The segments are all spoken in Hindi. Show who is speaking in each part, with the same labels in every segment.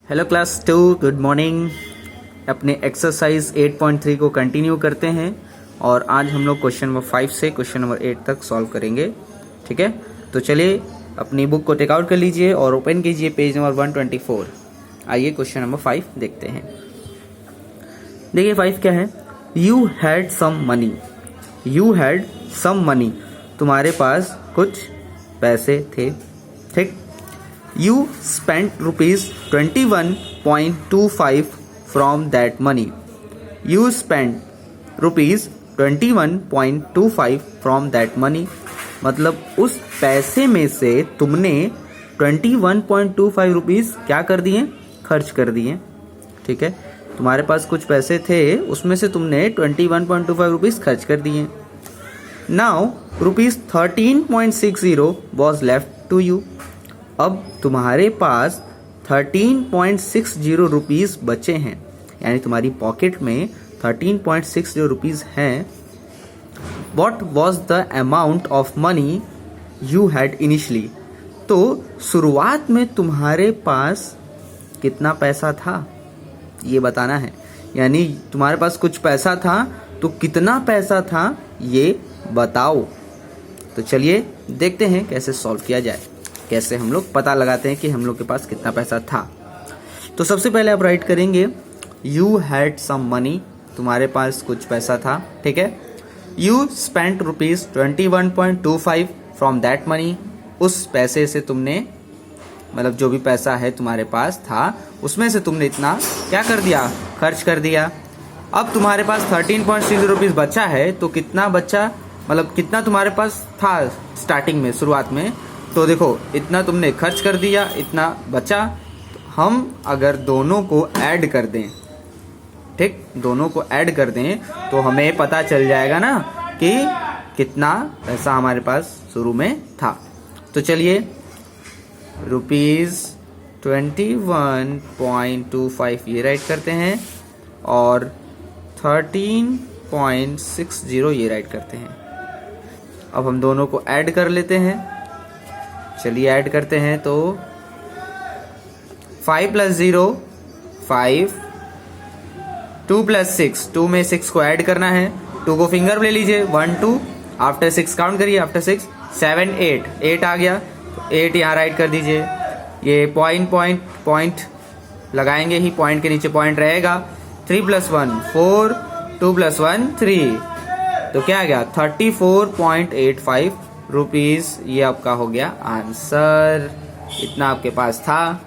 Speaker 1: Hello class 2, good morning. अपने एक्सरसाइज 8.3 को कंटिन्यू करते हैं और आज हम लोग क्वेश्चन नंबर 5 से क्वेश्चन नंबर 8 तक सॉल्व करेंगे। ठीक है, तो चलिए अपनी बुक को टेक आउट कर लीजिए और ओपन कीजिए पेज नंबर 124। आइए क्वेश्चन नंबर 5 देखते हैं। देखिए 5 क्या है। You had some money. You had some money, तुम्हारे पास कुछ पैसे थे। ठीक। You spent rupees 21.25 from that money. You spent rupees 21.25 from that money. मतलब उस पैसे में से तुमने 21.25 रुपीज़ क्या कर दिए? खर्च कर दिए। ठीक है, तुम्हारे पास कुछ पैसे थे, उसमें से तुमने 21.25 रुपीज़ खर्च कर दिए। Now rupees 13.60 was left to you. अब तुम्हारे पास 13.60 रुपीज़ बचे हैं, यानी तुम्हारी पॉकेट में 13.60 रुपीज़ हैं। What was the amount of money you had initially? तो शुरुआत में तुम्हारे पास कितना पैसा था ये बताना है, यानी तुम्हारे पास कुछ पैसा था तो कितना पैसा था ये बताओ। तो चलिए देखते हैं कैसे सॉल्व किया जाए, कैसे हम लोग पता लगाते हैं कि हम लोग के पास कितना पैसा था। तो सबसे पहले आप राइट करेंगे यू हैड सम मनी, तुम्हारे पास कुछ पैसा था। ठीक है। You spent rupees 21.25 from that money, उस पैसे से तुमने, मतलब जो भी पैसा है तुम्हारे पास था उसमें से तुमने इतना क्या कर दिया? खर्च कर दिया। अब तुम्हारे पास 13.60 रुपीज़ बचा है, तो कितना बचा, मतलब कितना तुम्हारे पास था स्टार्टिंग में, शुरुआत में। तो देखो इतना तुमने खर्च कर दिया, इतना बचा। तो हम अगर दोनों को ऐड कर दें, ठीक, दोनों को ऐड कर दें तो हमें पता चल जाएगा ना कि कितना पैसा हमारे पास शुरू में था। तो चलिए रुपीज़ 21.25 ये राइट करते हैं और 13.60 ये राइट करते हैं। अब हम दोनों को ऐड कर लेते हैं। चलिए ऐड करते हैं तो 5 + 0 5, 2 + 6, 2 में 6 को ऐड करना है। 2 को फिंगर ले लीजिए, 1 2, आफ्टर 6 काउंट करिए, आफ्टर 6 7 8 आ गया, तो 8 यहाँ राइट कर दीजिए। ये पॉइंट लगाएंगे ही, पॉइंट के नीचे पॉइंट रहेगा। 3 + 1 4, 2 + 1 3, तो क्या आ गया? 34.85 रुपीज़। ये आपका हो गया आंसर, इतना आपके पास था।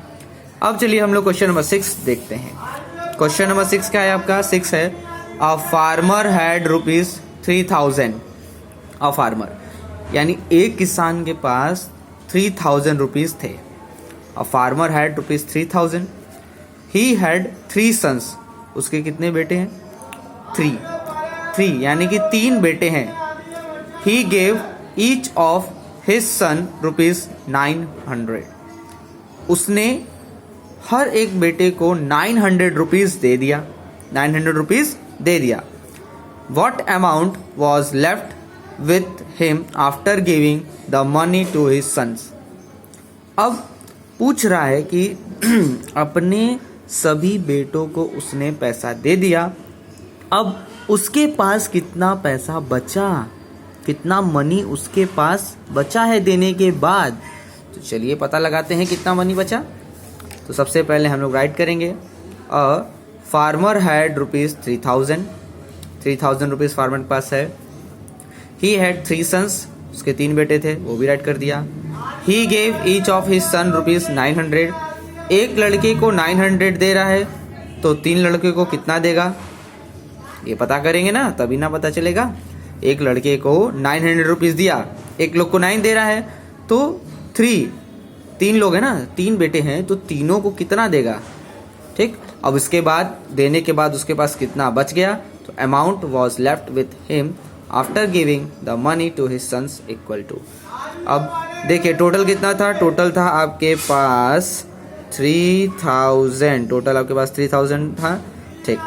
Speaker 1: अब चलिए हम लोग क्वेश्चन नंबर 6 देखते हैं। क्वेश्चन नंबर 6 क्या है आपका? 6 है a farmer had rupees 3000। A farmer यानी एक किसान के पास 3000 रुपीज़ थे। A farmer had rupees 3000। He had 3 sons, उसके कितने बेटे हैं? 3 यानी कि 3 बेटे हैं। He gave each of his son rupees 900। उसने हर एक बेटे को 900 रुपीज़ दे दिया। 900 रुपीज़ दे दिया। What amount was left with him after giving the money to his sons. अब पूछ रहा है कि अपने सभी बेटों को उसने पैसा दे दिया, अब उसके पास कितना पैसा बचा, कितना मनी उसके पास बचा है देने के बाद। तो चलिए पता लगाते हैं कितना मनी बचा। तो सबसे पहले हम लोग राइट करेंगे अ farmer had rupees 3000। 3000 rupees farmer के पास है। ही हैड 3 सन्स, उसके 3 बेटे थे, वो भी राइट कर दिया। He gave each of his son rupees 900। एक लड़के को 900 दे रहा है, तो 3 लड़के को कितना देगा ये पता करेंगे ना, तभी ना पता चलेगा। एक लड़के को 900 रुपीज़ दिया, एक लोग को 9 दे रहा है, तो 3 लोग हैं ना, 3 बेटे हैं, तो तीनों को कितना देगा। ठीक। अब इसके बाद देने के बाद उसके पास कितना बच गया, तो amount was left with him after giving the money to his sons equal to. अब देखिए टोटल कितना था? टोटल था आपके पास 3000। टोटल आपके पास 3000 था। ठीक।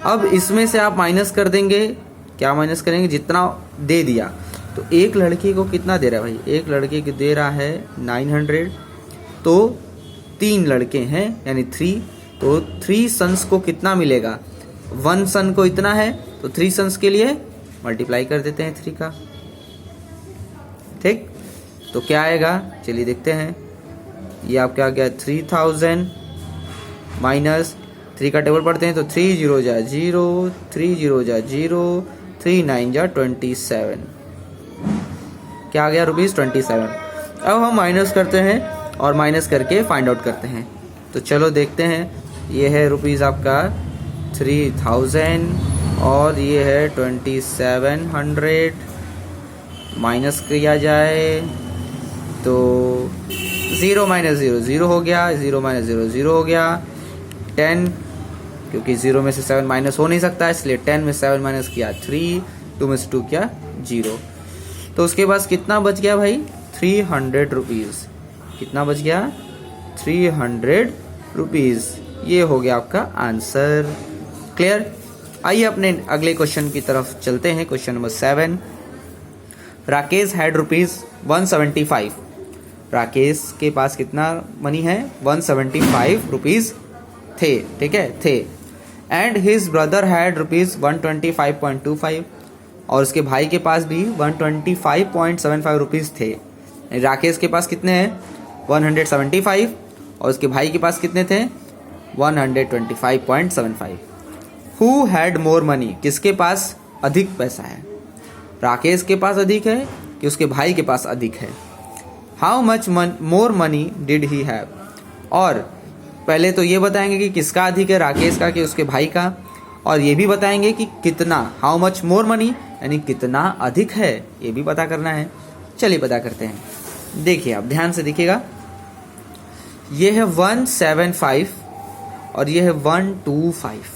Speaker 1: अब इसमें से आप माइनस कर देंगे, क्या माइनस करेंगे? जितना दे दिया। तो एक लड़के को कितना दे रहा है भाई? एक लड़के को दे रहा है 900, तो 3 लड़के हैं यानी 3, तो 3 सन्स को कितना मिलेगा, 1 सन को इतना है, तो 3 सन्स के लिए मल्टीप्लाई कर देते हैं 3 का। ठीक, तो क्या आएगा, चलिए देखते हैं। ये आपका आ गया 3000 माइनस 3 का टेबल पढ़ते हैं तो 3 0 जा 0, 3 0 जा 0, 3 9 जा 27, क्या आ गया ₹27। अब हम माइनस करते हैं और माइनस करके फाइंड आउट करते हैं। तो चलो देखते हैं, ये है रुपीज़ आपका 3000 और ये है 2700, माइनस किया जाए तो 0 माइनस 0 0 हो गया, 0 माइनस 0 0 हो गया, 10 क्योंकि 0 में से 7 माइनस हो नहीं सकता, इसलिए 10 में 7 माइनस किया 3, 2 में से 2 किया 0। तो उसके बाद कितना बच गया भाई, 300 रुपीज़। कितना बच गया, 300 रुपीज़। ये हो गया आपका आंसर। क्लियर। आइए अपने अगले क्वेश्चन की तरफ चलते हैं। Question number 7। Rakesh had ₹175। Rakesh के पास कितना मनी है, 175 रुपीज़ थे, ठीक है, थे। एंड हिज ब्रदर हैड ₹125.25 और उसके भाई के पास भी 125.75 रुपीज़ थे। राकेश के पास कितने हैं, 175 और उसके भाई के पास कितने थे, 125.75। हु हैड मोर मनी, किसके पास अधिक पैसा है, राकेश के पास अधिक है कि उसके भाई के पास अधिक है। How much more money did he have, और पहले तो ये बताएंगे कि किसका अधिक है, राकेश का कि उसके भाई का, और ये भी बताएंगे कि कितना, हाउ मच मोर मनी यानी कितना अधिक है, ये भी पता करना है। चलिए पता करते हैं। देखिए आप ध्यान से देखिएगा, ये है 175 और ये है 125,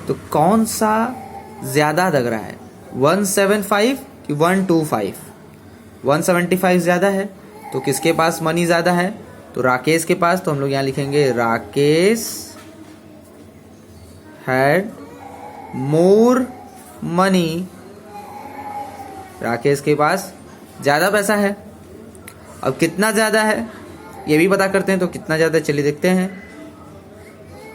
Speaker 1: तो कौन सा ज़्यादा लग रहा है, 175 कि 125? 175 ज़्यादा है, तो किसके पास मनी ज़्यादा है, तो राकेश के पास। तो हम लोग यहाँ लिखेंगे Rakesh had more money, Rakesh के पास ज़्यादा पैसा है। अब कितना ज़्यादा है ये भी पता करते हैं, तो कितना ज़्यादा है चलिए देखते हैं।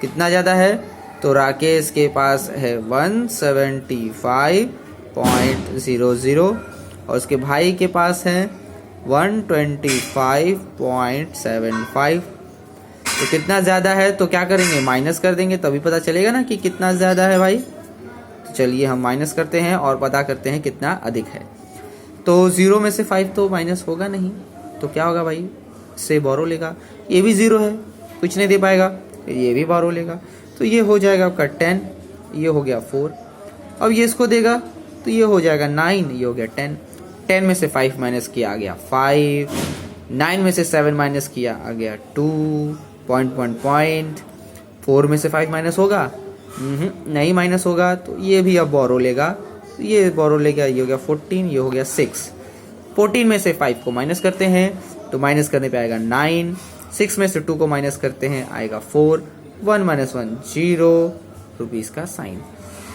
Speaker 1: कितना ज़्यादा है, तो राकेश के पास है 175.00 और उसके भाई के पास है 125.75। तो कितना ज़्यादा है, तो क्या करेंगे, माइनस कर देंगे, तभी पता चलेगा ना कि कितना ज़्यादा है भाई। तो चलिए हम माइनस करते हैं और पता करते हैं कितना अधिक है। तो 0 में से 5 तो माइनस होगा नहीं, तो क्या होगा भाई, से बोरो लेगा। ये भी 0 है, कुछ नहीं दे पाएगा, ये भी बोरो लेगा, तो ये हो जाएगा आपका 10, ये हो गया 4। अब ये इसको देगा तो ये हो जाएगा 9, ये हो गया 10। 10 में से 5 माइनस किया आ गया 5, 9 में से 7 माइनस किया आ गया 2, पॉइंट। 4 में से 5 माइनस होगा, नहीं माइनस होगा, तो ये भी अब बोरो लेगा, तो ये बोरो लेगा, ये हो गया 14, ये हो गया 6। 14 में से 5 को माइनस करते हैं, तो माइनस करने पे आएगा 9। 6 में से 2 को माइनस करते हैं, आएगा 4। 1 - 1 0 रुपीज़ का साइन।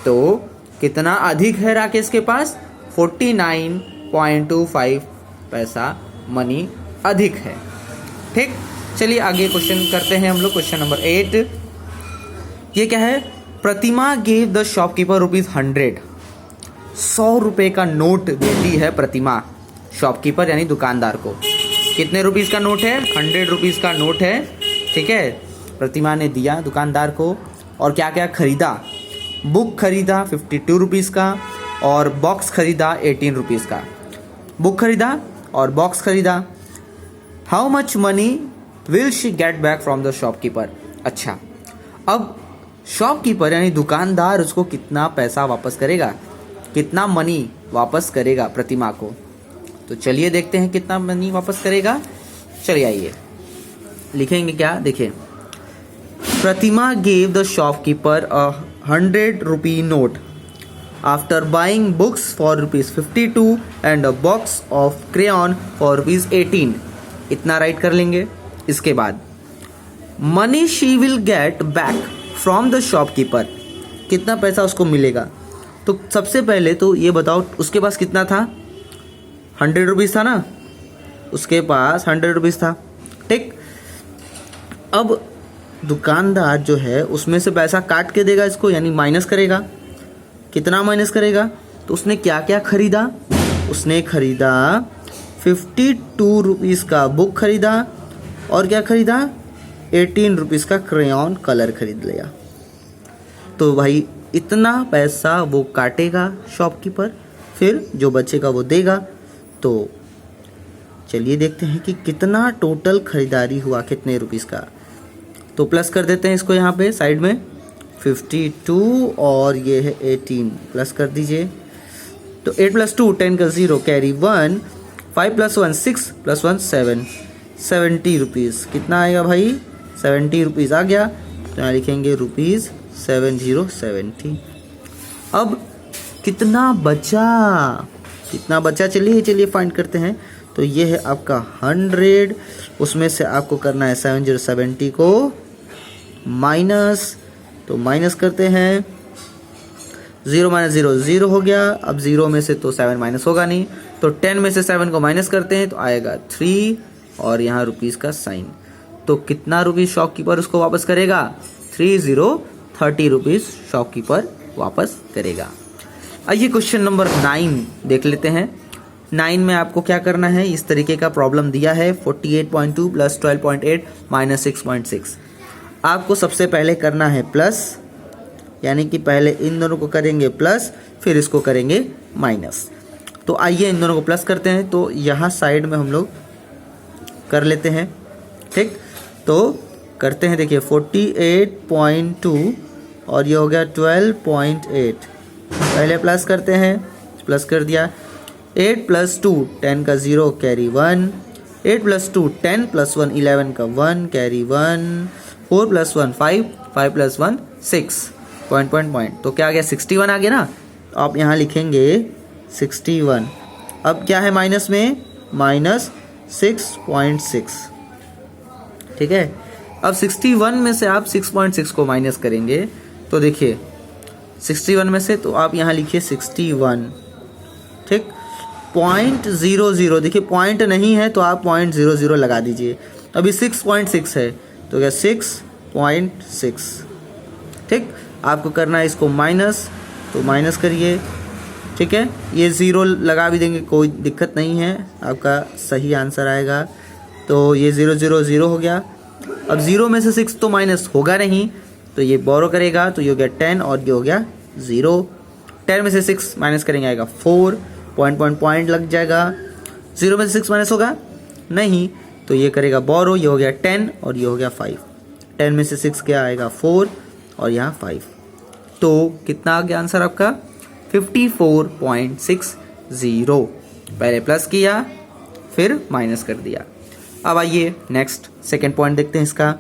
Speaker 1: तो कितना अधिक है राकेश के पास, 49.25 पैसा मनी अधिक है। ठीक, चलिए आगे क्वेश्चन करते हैं हम लोग। क्वेश्चन नंबर 8, ये क्या है, प्रतिमा गेव द शॉपकीपर ₹100। 100 रुपये का नोट देती है प्रतिमा शॉपकीपर यानी दुकानदार को। कितने रुपीज़ का नोट है, 100 रुपीज़ का नोट है, ठीक है। प्रतिमा ने दिया दुकानदार को, और क्या क्या खरीदा, बुक खरीदा 52 रुपीज़ का और बॉक्स खरीदा 18 रुपीज़ का। बुक खरीदा और बॉक्स खरीदा। How much money will she get back from the shopkeeper. अच्छा, अब शॉपकीपर यानी दुकानदार उसको कितना पैसा वापस करेगा, कितना मनी वापस करेगा प्रतिमा को। तो चलिए देखते हैं कितना मनी वापस करेगा। चलिए आइए लिखेंगे क्या, देखिए, Pratima gave the shopkeeper $100 note after buying books for ₹52 and a box of crayon for ₹18। इतना राइट कर लेंगे। इसके बाद money she will get back from the shopkeeper, कितना पैसा उसको मिलेगा। तो सबसे पहले तो ये बताओ उसके पास कितना था, 100 रुपीज़ था ना, उसके पास 100 रुपीज़ था, ठीक। अब दुकानदार जो है उसमें से पैसा काट के देगा इसको, यानी माइनस करेगा। कितना माइनस करेगा? तो उसने क्या क्या खरीदा? उसने खरीदा 52 रुपीज़ का बुक खरीदा और क्या खरीदा? 18 रुपीज़ का क्रेयॉन कलर खरीद लिया। तो भाई इतना पैसा वो काटेगा शॉपकीपर, फिर जो बचेगा वो देगा। तो चलिए देखते हैं कि कितना टोटल खरीदारी हुआ, कितने रुपीज़ का। तो प्लस कर देते हैं इसको यहाँ पे साइड में, 52 और ये है 18, प्लस कर दीजिए। तो 8 + 2 10 का 0 कैरी 1, 5 + 1 6 + 1 7, 70 रुपीज़। कितना आएगा भाई? 70 रुपीज़ आ गया। तो यहाँ लिखेंगे ₹7070। अब कितना बचा? कितना बचा चलिए फाइंड करते हैं। तो ये है आपका 100, उसमें से आपको करना है 7070 को माइनस। तो माइनस करते हैं, 0 - 0 0 हो गया। अब 0 में से तो 7 माइनस होगा नहीं, तो 10 में से 7 को माइनस करते हैं तो आएगा 3 और यहाँ रुपीज़ का साइन। तो कितना रुपीज़ शॉपकीपर उसको वापस करेगा? 30 रुपीज़ शॉपकीपर वापस करेगा। आइए क्वेश्चन नंबर 9 देख लेते हैं। 9 में आपको क्या करना है? इस तरीके का प्रॉब्लम दिया है, 48.2 + 12.8 - 6.6। आपको सबसे पहले करना है प्लस, यानी कि पहले इन दोनों को करेंगे प्लस, फिर इसको करेंगे माइनस। तो आइए इन दोनों को प्लस करते हैं। तो यहाँ साइड में हम लोग कर लेते हैं, ठीक। तो करते हैं, देखिए 48.2 और ये हो गया 12.8। पहले प्लस करते हैं, प्लस कर दिया। 8 + 2 10 का 0 कैरी 1, 8 + 2 10 + 1 11 का 1 कैरी 1, 4 + 1 5, 5 + 1 6, पॉइंट। तो क्या आ गया? 61 आ गया ना। तो आप यहाँ लिखेंगे 61। अब क्या है माइनस में? -6.6, ठीक है। अब 61 में से आप 6.6 को माइनस करेंगे तो देखिए 61 में से, तो आप यहाँ लिखिए 61, ठीक। 0.00, देखिए पॉइंट नहीं है तो आप 0.00 लगा दीजिए। अभी 6.6 है तो क्या 6.6, ठीक। आपको करना है इसको माइनस, तो माइनस करिए, ठीक है। ये 0 लगा भी देंगे, कोई दिक्कत नहीं है, आपका सही आंसर आएगा। तो ये 0 0 0 हो गया। अब 0 में से 6 तो माइनस होगा नहीं, तो ये बोरो करेगा, तो ये हो गया 10 और ये हो गया 0। 10 में से 6 माइनस करेंगे आएगा 4, पॉइंट लग जाएगा। 0 में से 6 माइनस होगा नहीं, तो ये करेगा बोरो, ये हो गया 10 और ये हो गया 5। 10 में से 6 क्या आएगा? 4 और यहाँ 5। तो कितना आ गया आंसर आपका? 54.60। पहले प्लस किया फिर माइनस कर दिया। अब आइए नेक्स्ट सेकेंड पॉइंट देखते हैं इसका।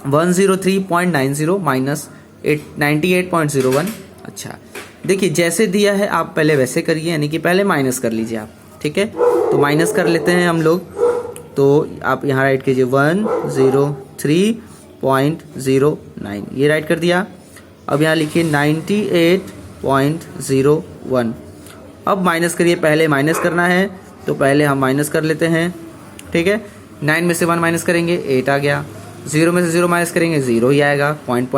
Speaker 1: 103.90 - 98.01। अच्छा देखिए, जैसे दिया है आप पहले वैसे करिए, यानी कि पहले माइनस कर लीजिए आप, ठीक है। तो माइनस कर लेते हैं हम लोग। तो आप यहाँ राइट कीजिए 103.09, ये राइट कर दिया। अब यहाँ लिखिए 98.01। अब माइनस करिए, पहले माइनस करना है तो पहले हम माइनस कर लेते हैं, ठीक है। 9 में से 1 माइनस करेंगे 8 आ गया। 0 में से 0 माइनस करेंगे 0 ही आएगा, पॉइंट।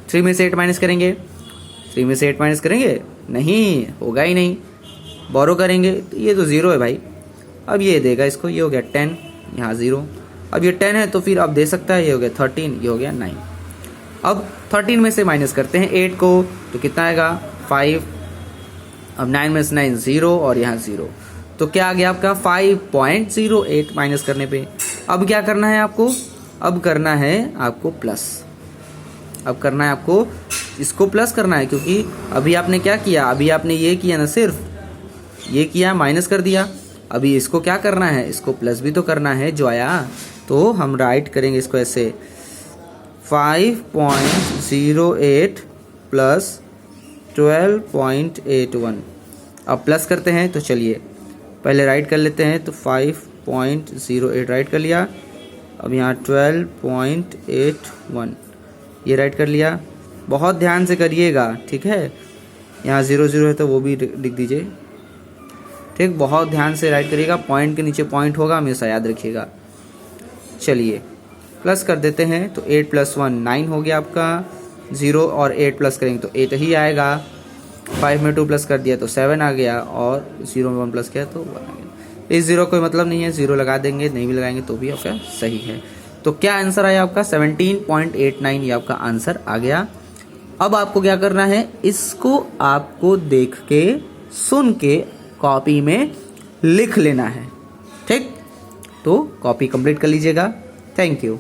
Speaker 1: 3 में से 8 माइनस करेंगे, 3 में से 8 माइनस करेंगे नहीं होगा ही नहीं, बोरो करेंगे तो ये तो 0 है भाई। अब ये देगा इसको, ये हो गया 10, यहाँ 0। अब ये 10 है तो फिर आप दे सकता है, ये हो गया 13, ये हो गया 9। अब 13 में से माइनस करते हैं 8 को, तो कितना आएगा? 5। अब 9 में से 9 0 और यहाँ 0, तो क्या आ गया आपका? 5.08 माइनस करने पे। अब क्या करना है आपको? अब करना है आपको प्लस। अब करना है आपको इसको प्लस करना है, क्योंकि अभी आपने क्या किया? अभी आपने ये किया ना, सिर्फ ये किया, माइनस कर दिया। अभी इसको क्या करना है? इसको प्लस भी तो करना है जो आया। तो हम राइट करेंगे इसको ऐसे 5.08 + 12.81। अब प्लस करते हैं, तो चलिए पहले राइट कर लेते हैं। तो 5.08 राइट कर लिया। अब यहाँ 12.81 ये राइट कर लिया। बहुत ध्यान से करिएगा, ठीक है। यहाँ 0 0 है तो वो भी लिख दीजिए, ठीक। बहुत ध्यान से राइट करिएगा, पॉइंट के नीचे पॉइंट होगा, हमेशा याद रखिएगा। चलिए प्लस कर देते हैं तो 8 + 1 9 हो गया आपका, 0 और 8 प्लस करेंगे तो 8 ही आएगा, 5 में 2 प्लस कर दिया तो 7 आ गया, और 0 में 1 प्लस किया तो 1 आ गया। इस 0 कोई मतलब नहीं है, 0 लगा देंगे, नहीं भी लगाएंगे तो भी आपका सही है। तो क्या आंसर आया आपका 17.89, ये आपका आंसर आ गया। अब आपको क्या करना है, इसको आपको देख के सुन के कॉपी में लिख लेना है, ठीक। तो कॉपी कंप्लीट कर लीजिएगा। Thank you.